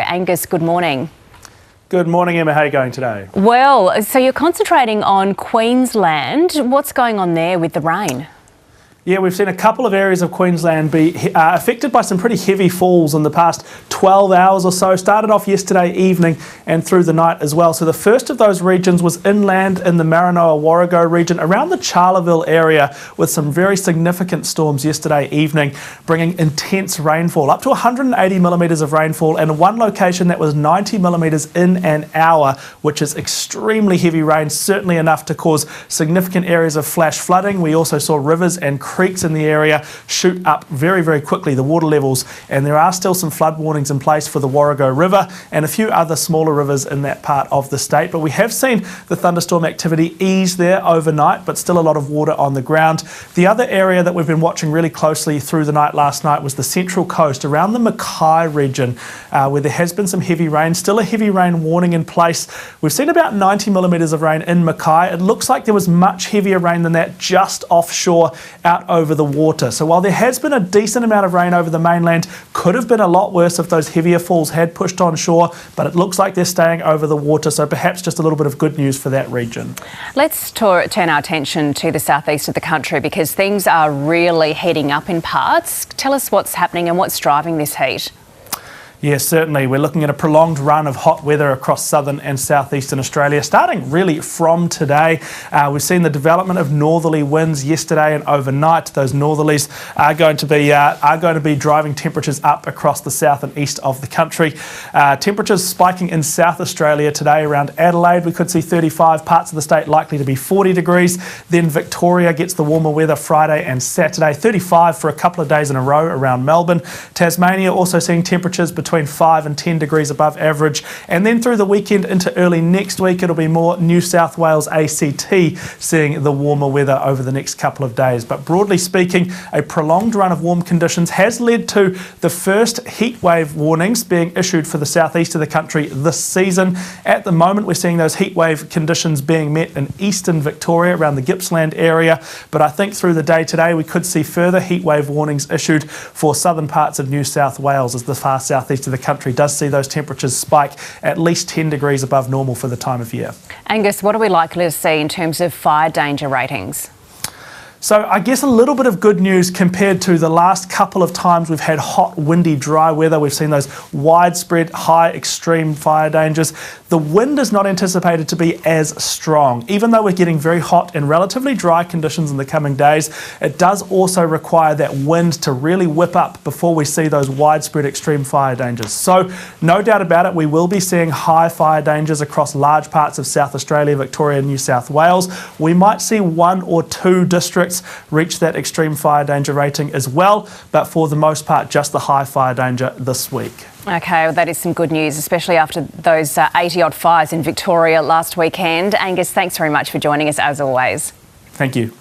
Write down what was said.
Angus, good morning. Good morning, Emma. How are you going today? Well, so you're concentrating on Queensland. What's going on there with the rain? Yeah, we've seen a couple of areas of Queensland be affected by some pretty heavy falls in the past 12 hours or so. Started off yesterday evening and through the night as well. So the first of those regions was inland in the Maranoa-Warrego region around the Charleville area with some very significant storms yesterday evening, bringing intense rainfall, up to 180 millimetres of rainfall, and one location that was 90 millimetres in an hour, which is extremely heavy rain, certainly enough to cause significant areas of flash flooding. We also saw rivers and creeks in the area shoot up very, very quickly, the water levels, and there are still some flood warnings in place for the Warrego River and a few other smaller rivers in that part of the state. But we have seen the thunderstorm activity ease there overnight, but still a lot of water on the ground. The other area that we've been watching really closely through the night last night was the Central Coast around the Mackay region, where there has been some heavy rain, still a heavy rain warning in place. We've seen about 90 millimetres of rain in Mackay. It looks like there was much heavier rain than that just offshore out over the water. So while there has been a decent amount of rain over the mainland, could have been a lot worse if those heavier falls had pushed on shore, but it looks like they're staying over the water, so perhaps just a little bit of good news for that region. Let's turn our attention to the southeast of the country because things are really heating up in parts. Tell us what's happening and what's driving this heat. Yes, certainly. We're looking at a prolonged run of hot weather across southern and southeastern Australia, starting really from today. We've seen the development of northerly winds yesterday and overnight. Those northerlies are going to be driving temperatures up across the south and east of the country. Temperatures spiking in South Australia today around Adelaide. We could see 35, parts of the state likely to be 40 degrees. Then Victoria gets the warmer weather Friday and Saturday, 35 for a couple of days in a row around Melbourne. Tasmania also seeing temperatures between 5 and 10 degrees above average, and then through the weekend into early next week it'll be more New South Wales ACT seeing the warmer weather over the next couple of days. But broadly speaking, a prolonged run of warm conditions has led to the first heatwave warnings being issued for the southeast of the country this season. At the moment we're seeing those heatwave conditions being met in eastern Victoria around the Gippsland area, but I think through the day today we could see further heatwave warnings issued for southern parts of New South Wales as the far southeast of the country does see those temperatures spike at least 10 degrees above normal for the time of year. Angus, what are we likely to see in terms of fire danger ratings? So I guess a little bit of good news compared to the last couple of times we've had hot, windy, dry weather. We've seen those widespread, high, extreme fire dangers. The wind is not anticipated to be as strong. Even though we're getting very hot and relatively dry conditions in the coming days, it does also require that wind to really whip up before we see those widespread extreme fire dangers. So no doubt about it, we will be seeing high fire dangers across large parts of South Australia, Victoria and New South Wales. We might see 1 or 2 districts reach that extreme fire danger rating as well, but for the most part just the high fire danger this week. Okay, well that is some good news, especially after those 80 odd fires in Victoria last weekend. Angus, thanks very much for joining us as always. Thank you.